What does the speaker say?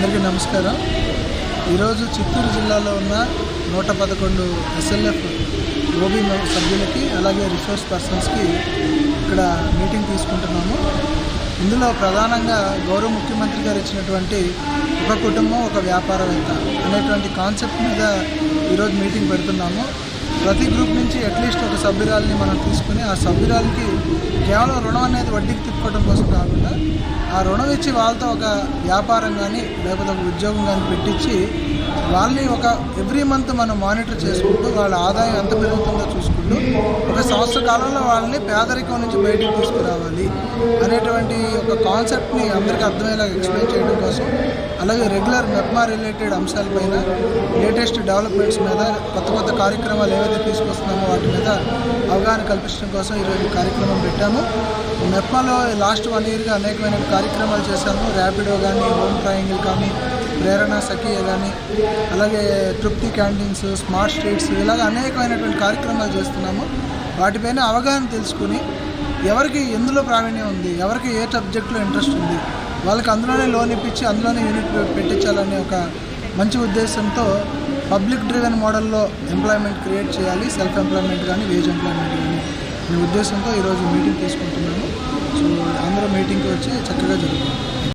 అందరికీ నమస్కారం. ఈరోజు చిత్తూరు జిల్లాలో ఉన్న 111 SLF ఓబీ సభ్యులకి అలాగే రిసోర్స్ పర్సన్స్కి ఇక్కడ మీటింగ్ తీసుకుంటున్నాము. ఇందులో ప్రధానంగా గౌరవ ముఖ్యమంత్రి గారు ఇచ్చినటువంటి ఒక కుటుంబం ఒక వ్యాపారవేత్త అనేటువంటి కాన్సెప్ట్ మీద ఈరోజు మీటింగ్ పెడుతున్నాము. ప్రతి గ్రూప్ నుంచి అట్లీస్ట్ ఒక సభ్యురాలని మనం తీసుకుని ఆ సభ్యురాలకి కేవలం రుణం అనేది వడ్డీకి తిప్పుకోవడం కోసం కాకుండా ఆ రుణం ఇచ్చి వాళ్ళతో ఒక వ్యాపారం కానీ లేకపోతే ఒక ఉద్యోగం కానీ పెట్టించి వాళ్ళని ఒక ఎవ్రీ మంత్ మనం మానిటర్ చేసుకుంటూ వాళ్ళ ఆదాయం ఎంత పెరుగుతుందో చూసుకుంటూ ఒక సంవత్సర కాలంలో వాళ్ళని పేదరికం నుంచి బయటకు తీసుకురావాలి అనేటువంటి ఒక కాన్సెప్ట్ని అందరికీ అర్థమయ్యేలా ఎక్స్ప్లెయిన్ చేయడం కోసం, అలాగే రెగ్యులర్ మెప్మా రిలేటెడ్ అంశాలపైన లేటెస్ట్ డెవలప్మెంట్స్ మీద కొత్త కార్యక్రమాలు ఏవైతే తీసుకొస్తున్నామో వాటి మీద అవగాహన కల్పించడం కోసం ఈరోజు కార్యక్రమం పెట్టాము. మెప్మాలో లాస్ట్ 1 yearగా అనేకమైన కార్యక్రమాలు చేశాము. ర్యాపిడో కానీ, హోమ్ ట్రయాంగిల్ కానీ, ప్రేరణ సఖియ కానీ, అలాగే తృప్తి క్యాంటీన్స్, స్మార్ట్ స్ట్రీట్స్, ఇలాగ అనేకమైనటువంటి కార్యక్రమాలు చేస్తున్నాము. వాటిపైన అవగాహన తెలుసుకుని ఎవరికి ఎందులో ప్రావీణ్యం ఉంది, ఎవరికి ఏ సబ్జెక్టులో ఇంట్రెస్ట్ ఉంది, వాళ్ళకి అందులోనే లోన్ ఇప్పించి అందులోనే యూనిట్ పెట్టించాలనే ఒక మంచి ఉద్దేశంతో పబ్లిక్ డ్రివెన్ మోడల్లో ఎంప్లాయ్మెంట్ క్రియేట్ చేయాలి, సెల్ఫ్ ఎంప్లాయ్మెంట్ కానీ వేజ్ ఎంప్లాయ్మెంట్ కానీ అనే ఉద్దేశంతో ఈరోజు మీటింగ్ తీసుకుంటున్నాము. సో అందరూ మీటింగ్కి వచ్చి చక్కగా జరుగుతుంది.